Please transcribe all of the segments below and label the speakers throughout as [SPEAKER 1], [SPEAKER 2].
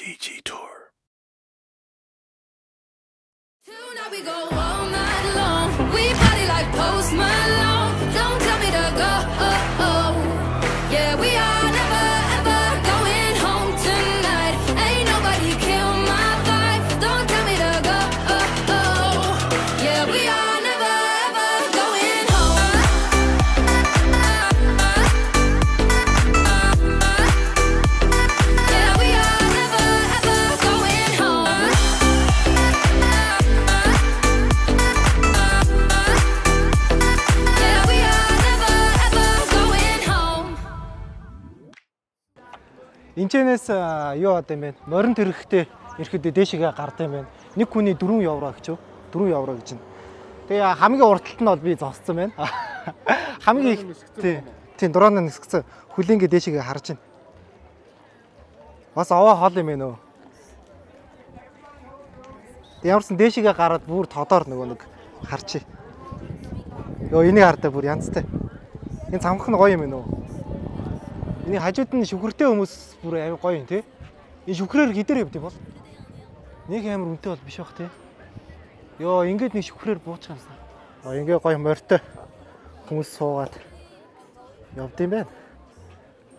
[SPEAKER 1] PG Tour.
[SPEAKER 2] Tonight we go all night long. We party like Post Malone. Don't tell me to go. Yeah, we are never ever going home tonight. Ain't nobody kill my vibe. Don't tell me to go. Yeah, we are never ever going home. Yeah, we are never ever going home. Yeah, we are never ever going home.
[SPEAKER 3] Энчэнээс юу аваад юм бэ? Морин тэрэгтэй ирэхэд дээшгээ гардаг юм байна. Нэг хүний 4 евро гэж юу? 4 евро гэж байна. Тэгээ хамгийн уртталт нь бол би зогссон байна. Хамгийн их тийм дураараа нисгцэн хүлэнгээ дээшгээ харж байна. Бас овоо хол юм байна өө. Ямарсан дээшгээ гараад бүр тодоор нөгөө нэг харчи. Йоо энийг хардаа бүр янзтай. Энэ цамхах нь гоё юм байна өө. Эний хажууд нь шүхртэй хүмүүс бүр амар гоё юм тий. Энэ шүхрээр хідээр явд юм бол. Нэг амар үнэтэй бол биш бах тий. Йоо ингээд нэг шүхрээр буучих юмсан. Ингээ гоё морьтой хүмүүс суугаад явд юм байна.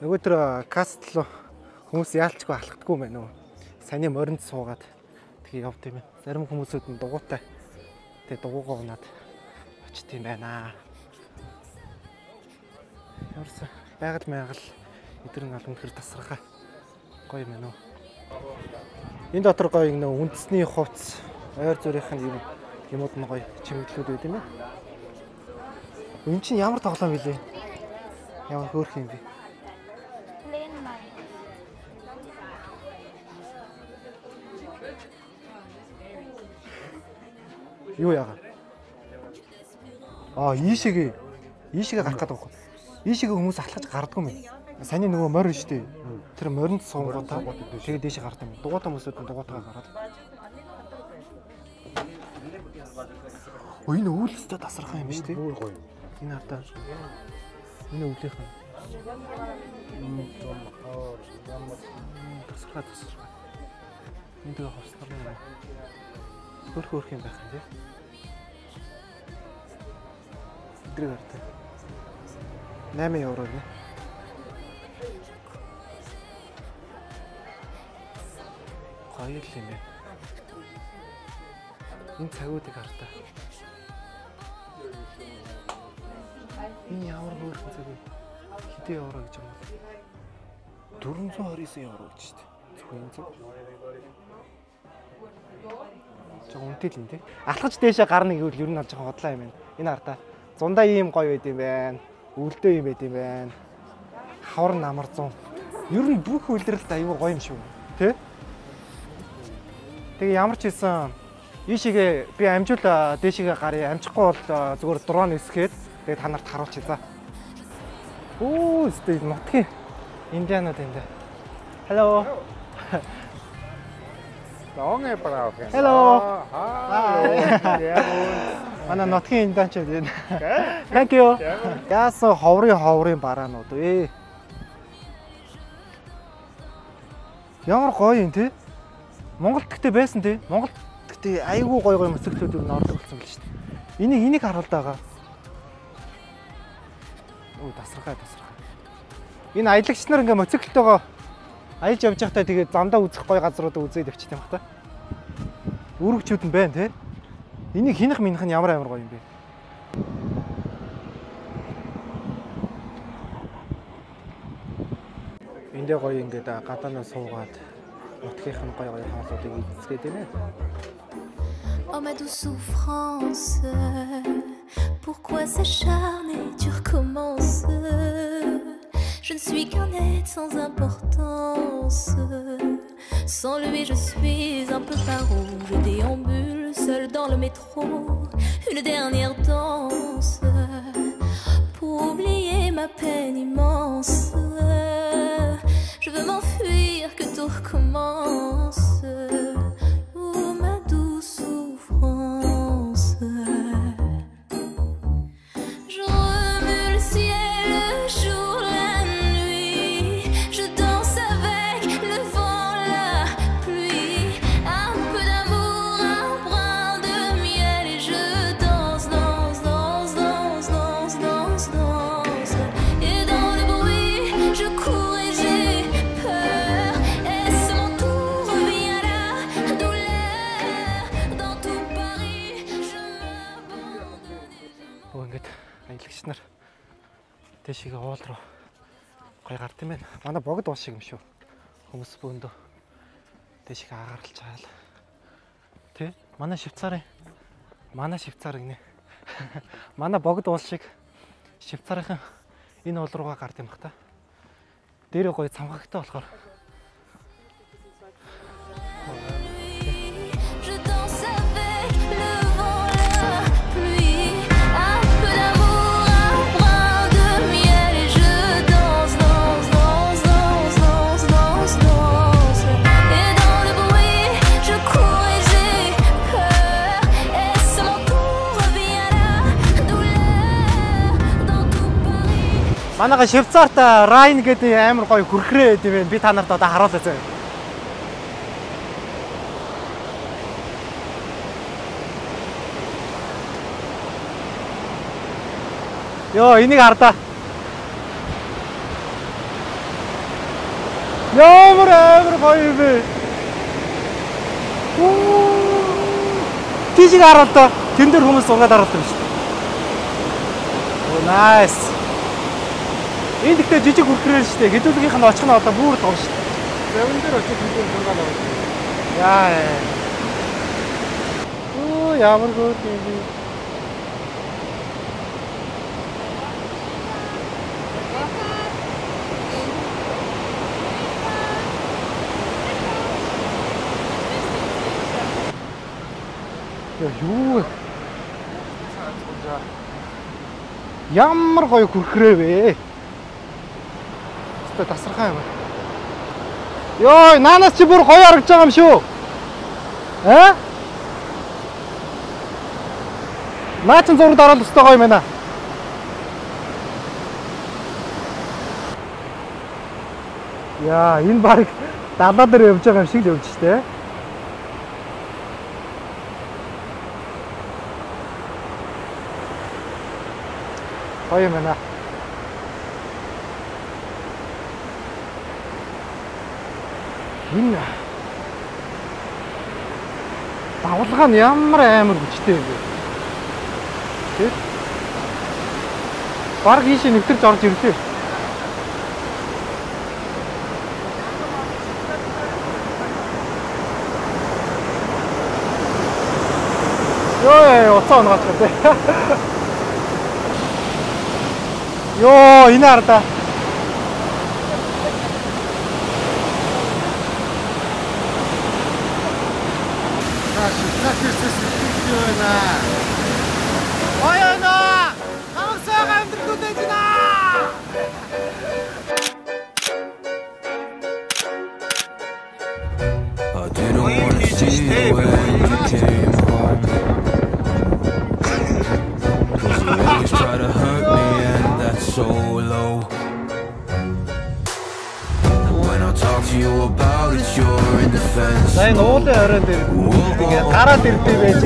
[SPEAKER 3] Нөгөө төр кастл хүмүүс яалчгүй алхдаггүй юм байна уу. Саяны моринд суугаад тэгээ явд юм байна. Зарим хүмүүсүүд нь дугуйтай. Тэгээ дугуйгаа унаад очт юм байна. Ямарсан байгаль маяг эдгээр нь үнэхээр тасархаа гоё юм байна уу. Энэ дотор гоё нэг үндэсний хувцс, ойр зүрийнх нь юмуд нь гоё чимэглүүд байд юм байна. Энэ чинь ямар тоглоом вэ? Ямар хөөрх юм бэ? Юу яагаад? Ийшээгээ гарах гэдэг байхгүй. Ийшээгээ хүмүүс алхаж гардгүй юм. Саяны нөгөө морь шүү дээ. Тэр моринд суунгуудаа тэгээд дээшээ гардаг юм. Дугуйтай хүмүүсүүд нь дугуйтайгаа гараад. Энэ үүлстэй тасархаа юм шүү дээ. Гоё. Энэ хардаа. Энэ өвлийнх нь. Тасархаа. Энэ тэгээ хослол юм. Хөрх юм байх юм тий. Эдрэг хардаа. 8 евро гэнэ. Гоё л юм байна. Энэ цагуудыг хардаа. Энэ ямар хөөрхөн цаг вэ? Хэдэн евро гэж юм бэ? 429 евро гэж шүү дээ. Зөвхөн энэ цаг. Жог үнэтэй л юм тий. Алхаж дээшээ гарна гэвэл ер нь жоохон хотлоо юм байна. Энэ хардаа. Зундаа ийм гоё байд юм байна. Үлдээ юм байд юм байна. Хавар намар зун. Ер нь бүх үйлрэлт аюу гоё юм шүү. Тэ? Тэгээ ямар ч хэлсэн ийшээгээ би амжуул дээшээгээ гарыг амжихгүй бол зүгээр дрон эсгээд тэгээ та нарт харуулчих за. Оо сте нутгийн индианууд энэ. Hello. Hello. Hi. Манай нутгийн индианчууд энэ. Thank you. Яасан ховрын бараанууд вэ? Ямар гоё юм те? Монголд гэхдээ байсан тий. Монголд гэхдээ айгүй гоё моциклүүд юу н ордог болсон байл шүү дээ. Энийг харуулдаг байгаа. Оо тасархаа. Энэ аялагч нар ингээ моциклтойгоо аялж явж байхдаа тэгээд замдаа үзэх гоё газруудаа үзээд явчих юм бах та. Үүрэгчүүд нь байна тий. Энийг хинэх минийх нь ямар гоё юм бэ? Эндээ гоё ингээд гадаанаа суугаад
[SPEAKER 2] Oh ma douce souffrance, pourquoi s'acharner, tu recommences. Je ne suis qu'un être sans importance. Sans lui je suis un peu paro. Je déambule seul dans le métro. Une dernière danse pour oublier ma peine immense. Je veux m'enfuir, que tout recommence. Oh ma douce souffrance. Je remue le ciel, le jour, la nuit. Je danse avec le vent, la
[SPEAKER 3] Дэшигээ уул руу гоё гарт юм байна. Манай богд уул шиг юм шүү. Хүмүүс бөөндөө дэшиг агаарч чаал. Тэ? Манай Швейцар гинэ. Манай богд уул шиг Швейцарын энэ уул руугаа гард юм бах та. Дээрээ гоё цамхагтай болохоор. Манайга Швейцарт Райн гэдэг амар гоё хүрхрээ гэдэг юм. Би та нарт одоо харуулъя зөө. Йоо, энийг хардаа. Ямар гоё юм бэ? Тийшээ хараад та тэн дээр хүмүүс суугаад хараад байна шүү дээ. Оо, nice. Энэ дэхтэй жижиг хүрхрээ шүү дээ. Хэдүүлгийнх нь очих нь одоо бүр том шүү дээ. Завин дээр очиж хэдүүл суугаад байна. Яа. Оо, ямар гоё юм бэ? Юу. Ямар гоё хүрхрээ вэ? Тэ тасархаа юм. Йоо, наанаас чи бүр гоё харагдаж байгаа юм шүү. Наа чин зураг дараал өстой гоё юм байна. Яа, энэ баг далаа дээр явж байгаа юм шиг л явж штэ. Гоё юм байна. Энэ давлага нь ямар амар хүчтэй юм бэ? Тэг. Бараг ийшээ нэвтэрч орж ирлээ. Йоо, уцаа оногооч гэдэг. Йоо, энэ хардаа.
[SPEAKER 1] I didn't want to see you when you came home, 'cause you always try to hurt me and that's so low. When I talk to you about it, you're in defense.
[SPEAKER 3] Энэ уулын оройн дээр ингээд гараад ирдээ байж.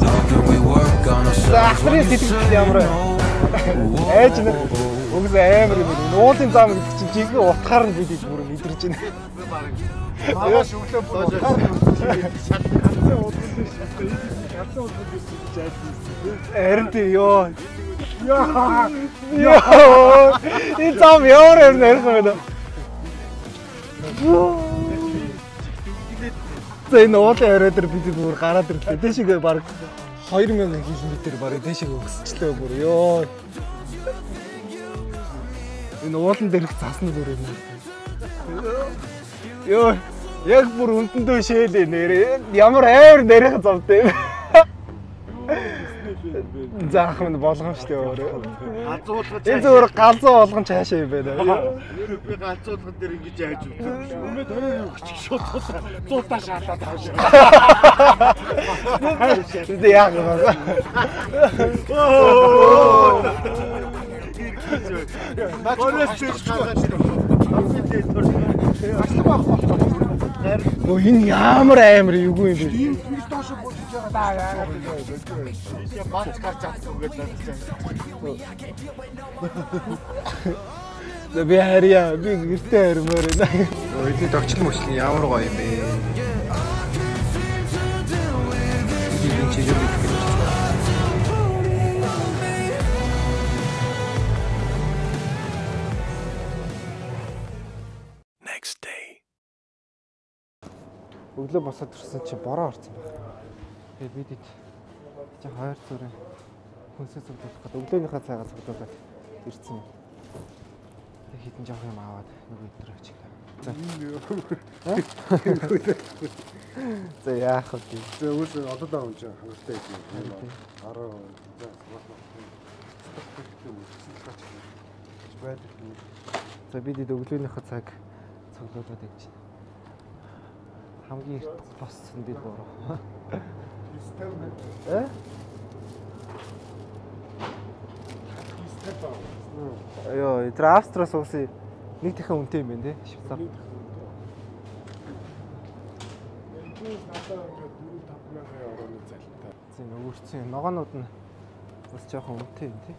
[SPEAKER 1] How can we work on ourselves?
[SPEAKER 3] Ахрын сэтгэл ямар ээж нэг үгс амар юм. Уулын зам гэдэг чинь жинхэнэ утгаар нь бид бүр мэдэрч байна. Аваа шүглээ бүр утгаар нь харин тий ёо. Ёо. Энэ зам ямар ярих вэ? Энэ уулын орой дээр бид бүр гараад ирлээ. Дэшигээ баг 2000 км баг дэшигээ өсчлөө бүр ёо. Энэ уулан дээрх цаасны бүр юм. Ёо, яг бүр үндэндөө шээлээ нэрээ. Ямар амар нэрэх замтай юм. Заах нь болгоомжтой өөрөө. Галзуулгаж. Энэ зүгээр галзуу болгон цаашаа юм байна. Нэр би галзуулган дээр ингэж яаж үзсэн юм шүү. Өмнөд хоёрын өгчих шууд зуутаа шаалаад авчих. Тэ яах вэ? Оо энэ ямар амар юу юм бэ? Банц гарч авсан гэдэг байна. Би харьяа, би гэртээ хармаар байна. Өөний догчлон мөчлөн ямар гоё юм бэ? Энэ чигээр бит. Өглөө босоод ирсэн чи бороо орсон баг. Тэгээд бид чи 2 зүрийн хүнсээ цуглуулах гэдэг өглөөнийхөө цайгаа цуглуулад ирсэн юм. Тэгээд хитэн жоох юм аваад нөгөө өдрөө ачиг. За яах вэ?
[SPEAKER 4] За үгүй одоо даа юм чинь хамартай юм. 10
[SPEAKER 3] за бид өглөөнийхөө цаг цуглуулад явж байна. Хамгийн эрт боссон бид бороо. Ёо, тэр Австраас уусан нэг дахин үнэтэй юм байна те. Швейцар. Зин өөрцөн ногоонууд нь бас жоохон үнэтэй юм те.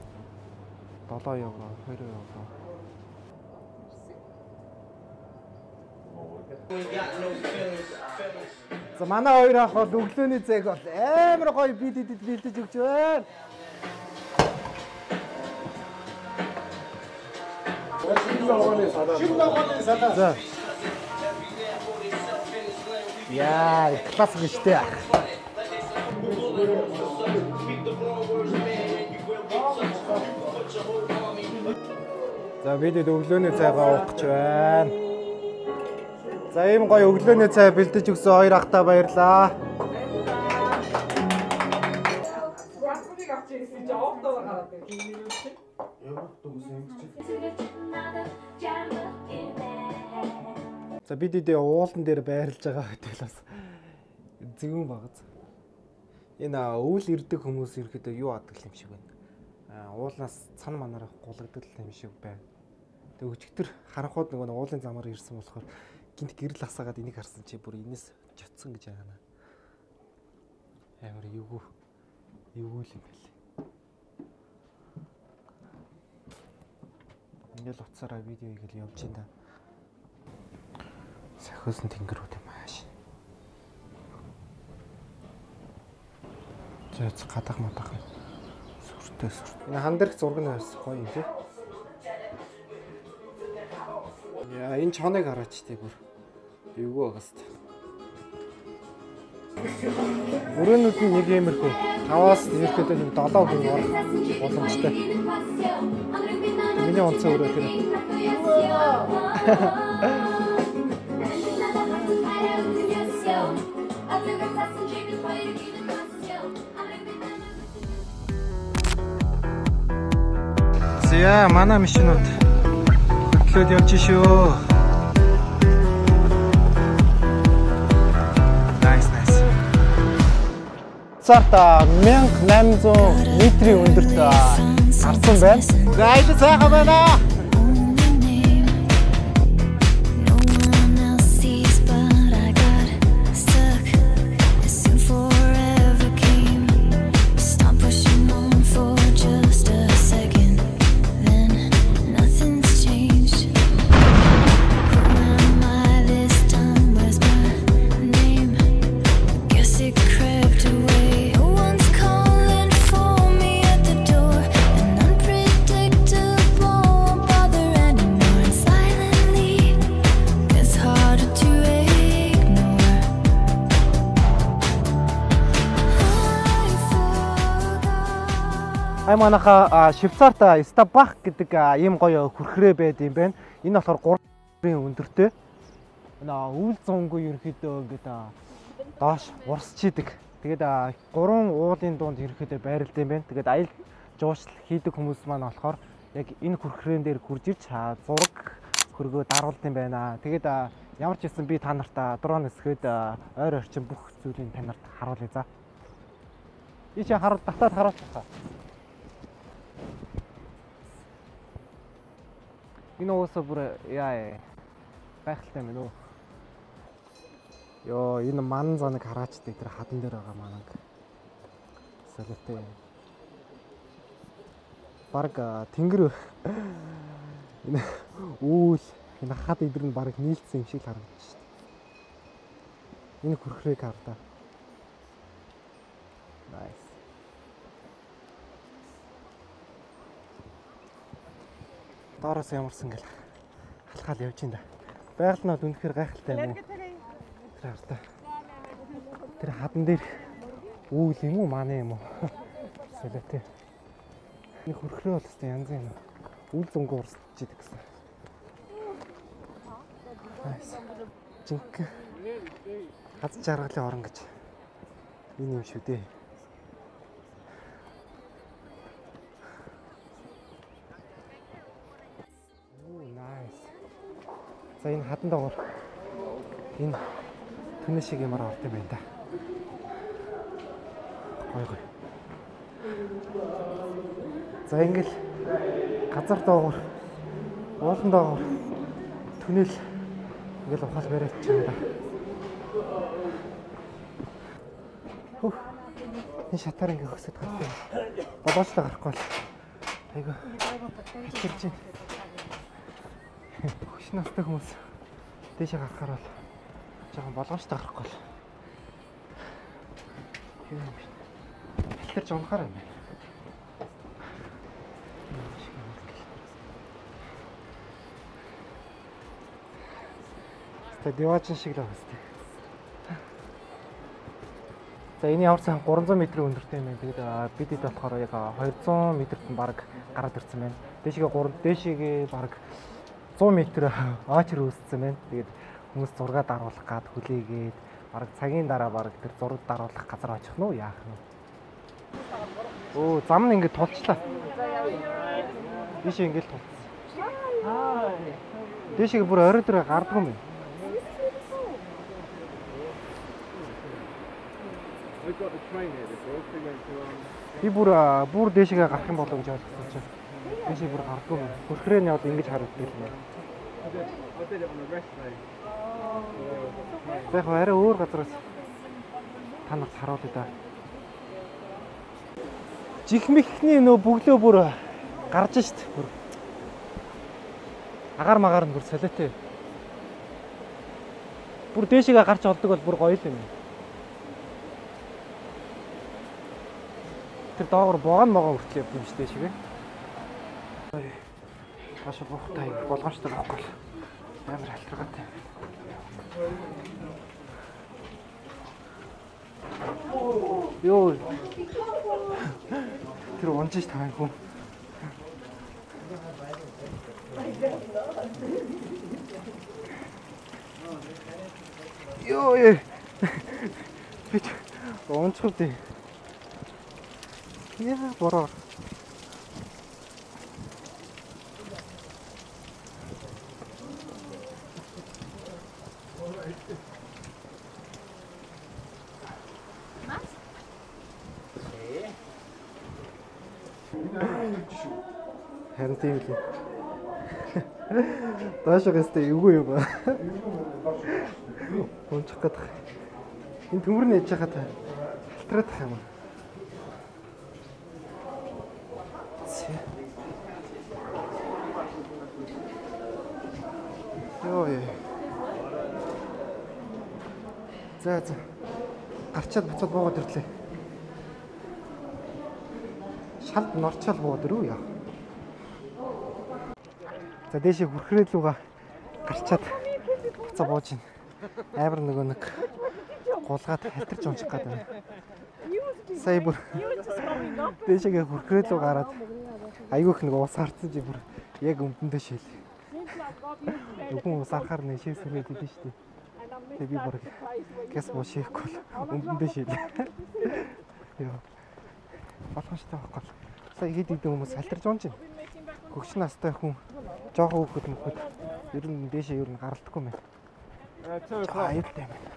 [SPEAKER 3] 7 евро, 20 евро. За манай хоёр ах бол өглөөний зээг бол амар гоё бидэд бэлдэж өгч байна. За. Яа, классик штэ. За бидэд өглөөний цайгаа уух гэж байна. За ийм гоё өглөөний цай бэлдэж өгсөн хоёр ахтай баярлаа. За бид идэ уулан дээр байрлаж байгаа хэвэл бас зэвүүн багц. Энэ өвөл ирдэг хүмүүс ирэхэд юу адаг юм шиг байна. Уулнаас цан манараа гулгаддаг юм шиг байна. Тэг өчигдөр харанхууд нөгөө уулын замаар ирсэн болохоор гинт гэрэл асаагаад энийг харсан чи бүр энэс жотсон гэж яана. Амар эвгүй юм байли. Ингээл уцаараа видео хийгээл явж байна. Сахиусан тэнгэрүүд юм ааш. Зэц гадах матах. Сүртэй. Энэ хан дээрх зураг нь бас гоё юм тий. Яа, энэ чоныг хараач тий бүр. Эвгүй байгаас та. Өрөөнүүд нь нэг иймэрхүү 5-аас ирэхэд нэг 7 хүн орох боломжтой. Миний онцгой өрөө тэр. Зя манай машинууд хөтлөөд явж шүү. Царта 1800 метрийн өндөрт харсан байна. Гайд сайхан байна. Манайха Швейцарт Стабах гэдэг ийм гоё хүрхрээ байд юм байна. Энэ болохоор 3 өндөртэй. Өвөл зунгүй ерөөхдөө ингээд доош урсчидэг. Тэгээд 3 уулын дунд ерөөхдөө байрлалд юм байна. Тэгээд аял жуушлал хийдэг хүмүүс маань болохоор яг энэ хүрхрээн дээр хурж ирж зураг хөргөө даруулт юм байна. Тэгээд ямар ч гэсэн би та нарт дрон эсгээд ойр орчин бүх зүйлийг та нарт харуулъя за. Ичи татаад харуулах. Энэ уусаа бүр яа байхaltaй мэн үү. Йоо энэ ман занаг хараачтай тэр хадан дээр байгаа манаг. Солиотой. Бараг тэнгэр энэ үүл энэ хад идэр нь бараг нийлцсэн юм шиг харагдаж шүү дээ. Энэ хүрхрээг хардаа. Nice. Доороос ямарсан гэл халахаал явж ин да. Байгаль нь үнэхээр гайхалтай юм уу? Тэр хартаа. Тэр хадан дээр үүл юм уу манай юм уу? Солиотой. Нэг хөрхрөө бол өстэй янз юм. Үл зөнгөө урсчиж идэг гэсэн. Nice. Жинхэнэ хаз жаргалын орон гэж энэ юм шүү дээ. Nice. За энэ хадан доогоор энэ түнэ шиг юмар орд юм байна да. Гой гой. За ингээл газар доогоор уулан доогоор түнэл ингээл ухаал бариад чана да. Хөө. Энэ шатаар ингээ хөсөд гардаг. Болоочлоо гарахгүй бол. Айгу. Хичэрч байна. Хөш настай хүмүүс дээшээ гарахаар бол жоохон болгоомжтой гарахгүй бол. Тэр ч унахаар юм байна. Тэ диваачин шиг л байна. За энэ яварсан 300 м өндөртэй юм байна. Тэгээд бидэд болохоор яг 200 м-т баг гараад ирсэн байна. Дээшээгээ баг 100 м очер үүссэн байна. Тэгээд хүмүүс зураг даруулах гад хүлээгээд баг цагийн дараа баг тэр зураг даруулах газар очих нь уу яах нь. Оо зам нь ингэ тулчлаа. Дээшээ ингэ л тулцсан. Дээшээ бүр орой дээр гардаг юм байна. Би бүр дээшээ гарах юм болов гэж ойлгосон чинь. Дээшээ бүр гардаг юм. Хөрхрээ нь яваад ингэж харагддаг юм байна. Яг арай өөр газараас танаас харуулъя да. Жихмихний нөө бүглөө бүр гарч шít. Бүр агаар магаар нь бүр солиотой. Бүр дээшээ гарч олдог бол бүр гоё л юм. Тэр доогор богоно хүртэл явдаг юм шүү дээ шигээ. Хаш бохтой болгоомжтой байхгүй. Амар халтрагаатай. Йоо. Тэр унжиж тавай хүн. Йоо ээ. Бич унцгүй дээ. Яа бороо. Харин тийм л. Таашаагаастай эвгүй юм ба. Унчих гэдэг. Энэ төмөр нь ээж хахад халтраад тах юм. Йоо яа. За гарчаад буцаад буугаад ирлээ. Шалд норчаал буугаад ирв яа. За дээшээ хүрхрээлүүгээ гарчаад буцаа бууж ийн. Амар нөгөө нэг гулгаад халтарч унчих гээд байна. Сая бүр дээшээгээ хүрхрээлүү гараад айгүйх нэг ус харцсан чи бүр яг өмдөндөө шил. Үгүй ус харахаар нэшээ сүрээд идэв шүү дээ. Тэгээ би бүр гэс бошихгүй өмдөндөө шил. Яа. Болгоомжтой байхгүй. Сая хэд хэдэн хүмүүс халтарч унж байна. Хөгш настай хүн жоохон хөөхөд мөхөд ер нь дээшээ ер нь гаралдахгүй байна. Аюултай байна.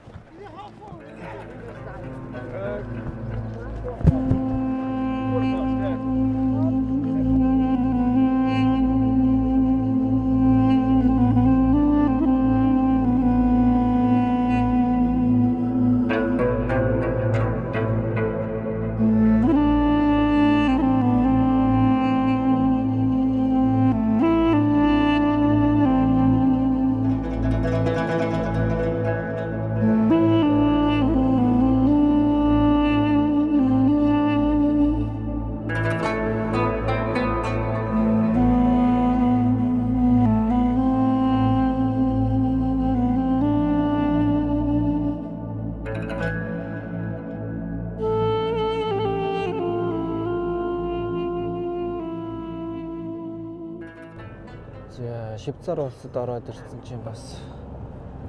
[SPEAKER 3] Швейцар улсад ороод ирсэн чинь бас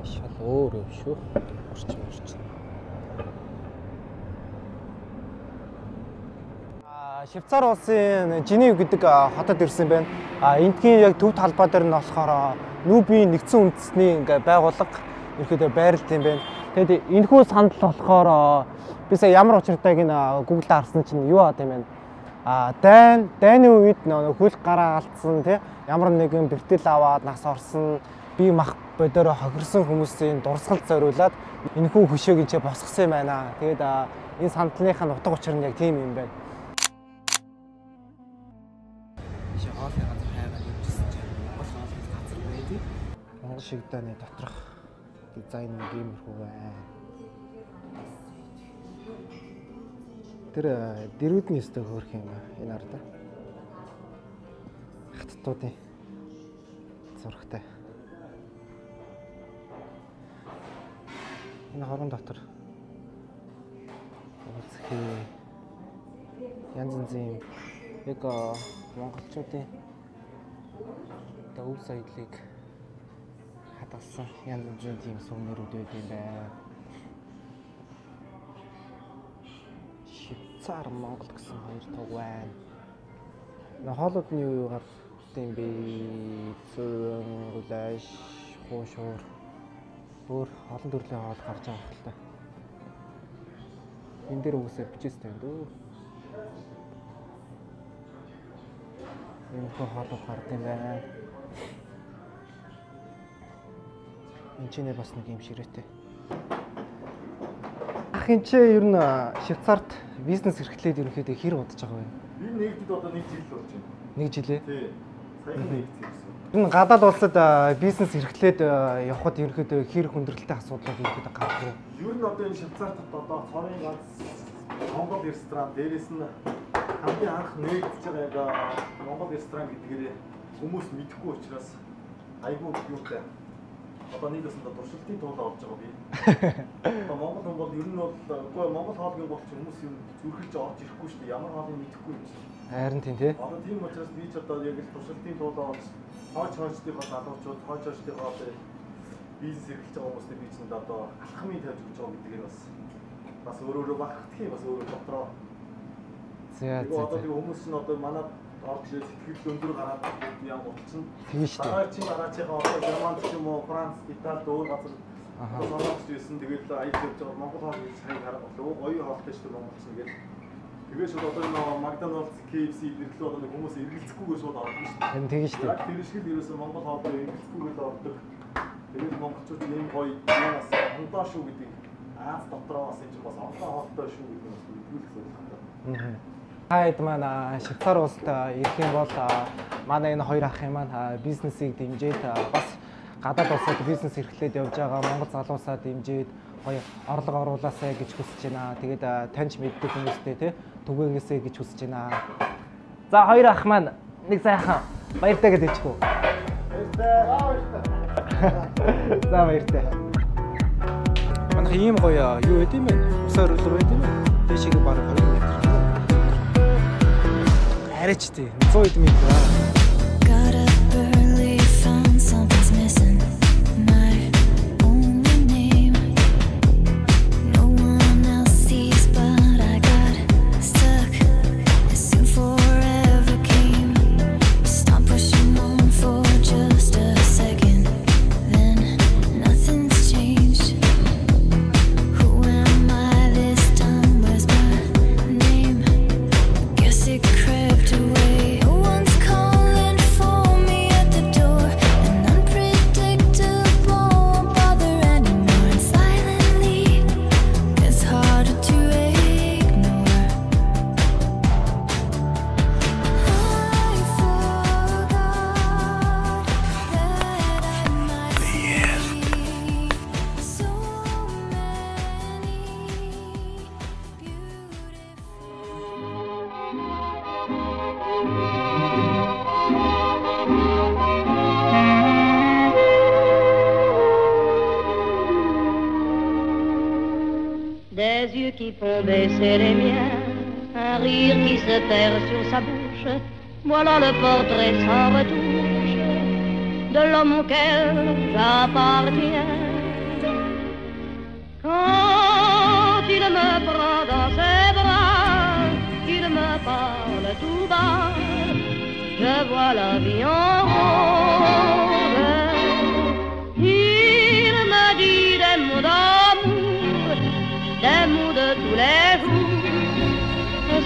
[SPEAKER 3] шал өөр юм шүү. Орчин. Швейцар улсын Женев гэдэг хотод ирсэн байна. Эндхийн яг төв талбай дээр нь болохоор Нүүбийн нэгдсэн үндэсний ингээ байгууллага ерөөдөө байрлал юм байна. Тэгэд энэхүү санал болохоор би сая ямар учиртайг нь Google-д харсан чинь юу аа тийм байна. Дайны үед хөл гараа алдсан тий ямар нэгэн бэртэл аваад нас орсон бие мах бодороо хохирсон хүмүүсийн дурсгалд зориулаад энэхүү хөшөөг энэ босгосон юм байна. Тэгэд энэ сандлынхаа утга учир нь яг тийм юм байна. Монгол шигдааны доторх дизайн гэмэрхүү байна. Тэр дэрүүдний өстө хөөрх юм энэ арда. Хаттуудын зурагтай. Энэ хорон дотор үзэхээ янз янзын яг монголчуудын өв соёлыг хадгалсан янз янзын тийм сүмнэрүүд байд юм байна. Швейцар Монгол гэсэн хоёр туг байна. Хоолууд нь юу гардаг юм бэ? Зүүн гулаш, хуушуур. Өөр олон төрлийн хоол гарч байгаа хэрэг л та. Энэ дээр үгсээр бичээстэй юм дөө. Энэ хоолууд гардаг юм байна. Энд чинь бас нэг юм ширээтэй. Ах энэ чи ер нь Швейцарт бизнес эрхлээд ерөнхийдөө хэр удаж байгаа вэ?
[SPEAKER 4] Би нэгдэд одоо 1 жил болж байна.
[SPEAKER 3] 1 жилээ?
[SPEAKER 4] Тий. Саяхан нэгдсэн гэсэн.
[SPEAKER 3] Энэ гадаад улсад бизнес эрхлээд явхад ерөнхийдөө хэр хүндрэлтэй асуудлууд ерөнхийдөө гардаг вэ?
[SPEAKER 4] Ер нь одоо энэ Швейцарт одоо цорын ганц Монгол ресторан дээрээс нь хамгийн анх нэгдэж байгаа Монгол ресторан гэдгээр хүмүүс мэдэхгүй учраас айгүй юутай. Одоо нэг өсөнд туршилтын тул олж байгаа би. Одоо Монгол хүн бол ер нь бол үгүй Монгол хоолны болч хүмүүс юм зүрхэлж орж ирэхгүй шүү дээ. Ямар хоолыг мэдэхгүй юм чинь.
[SPEAKER 3] Харин тийм тий.
[SPEAKER 4] Одоо тийм учраас би ч одоо яг л туршилтын тул олж хойчдын залуучууд хойчдын одоо бизнес эрхэлж байгаа хүмүүстэй би ч одоо алхмын тавьж өгч байгаа гэдэг нь бас өөрөө багтхий бас өөрөө дотроо.
[SPEAKER 3] За
[SPEAKER 4] одоо тийм хүмүүс нь одоо манад орж сэтгэл өндөр гараад яам утсан.
[SPEAKER 3] Тийм шүү дээ.
[SPEAKER 4] Дараачихаа одоо Германд ч юм уу, Франц, Итали өөр газар сонирхож байсан. Тэгээд аяг явж байгаа Монгол хоол сайн харах болов. Гоё хоолтой шүү дээ монголч нэг. Тэгээд шууд одоо энэ Макдоналдс, KFC ирэхлээр одоо хүмүүс эргэлзэхгүйгээр шууд ордог шүү дээ.
[SPEAKER 3] Харин тийм шүү дээ.
[SPEAKER 4] Яг тэр шиг л ерөөсөн Монгол хоолтой эргэлзэхгүйгээр ордог. Тэгээд монголчууд ийм гоё яанаас ондоо шүү гэдэг Аз дотроо бас энэ бас ондоо хоолтой шүү гэдэг нь бас үлдүүлэх байна.
[SPEAKER 3] Хайд маань Швейцар улсад ирэх юм бол манай энэ хоёр ахын маань бизнесийг дэмжиж бас гадаад улсад бизнес эрхлээд явж байгаа монгол залуусаа дэмжиж гоё орлого оруулаасай гэж хүсэж байна. Тэгээд таньж мэддэг хүмүүстэй тий түгээнгээсэй гэж хүсэж байна. За хоёр ах маань нэг сайхан баяртай гэж хэлчихв. Баяртай. За баяртай. Манайх ийм гоё юу гэдэг юм бэ? Ус орилго байдаг юм бэ? Дэшиг баг 20 м. Арич тий 100 м.
[SPEAKER 5] Des yeux qui font baisser les miens, un rire qui se perd sur sa bouche, voilà le portrait sans retouche de l'homme auquel j'appartiens. Quand il me prend dans ses bras, qu'il me parle tout bas, je vois la vie en rose. Il me dit des mots d'amour, des mots de tous les jours,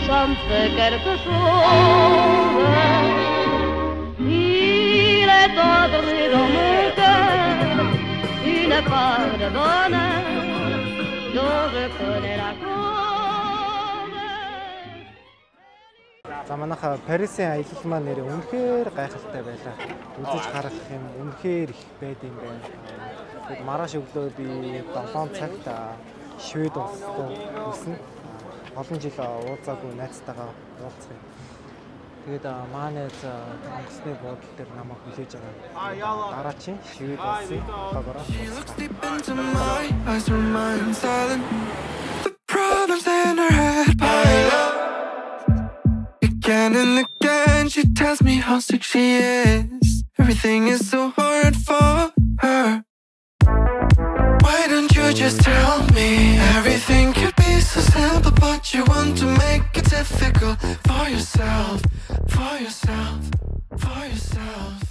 [SPEAKER 5] ça me fait quelque chose. Il est entré dans mon cœur une part de bonheur dont je connais la cause.
[SPEAKER 3] За манайха Парисын аялал маань нэр үнэхээр гайхалтай байлаа. Үзэж харах юм үнэхээр их байд юм байна. Тэгээд маргааш өглөө би 7 цагт Швед улс руу ирсэн. Олон жил уулзаагүй найзтайгаа уулзах юм. Тэгээд манай онгоцны буудлын дээр намайг хүлээж байгаа. Дараачийн Швед улсын хогороо.
[SPEAKER 6] Again and again she tells me how sick she is. Everything is so hard for her. Why don't you just tell me? Everything could be so simple, but you want to make it difficult for yourself, for yourself, for yourself.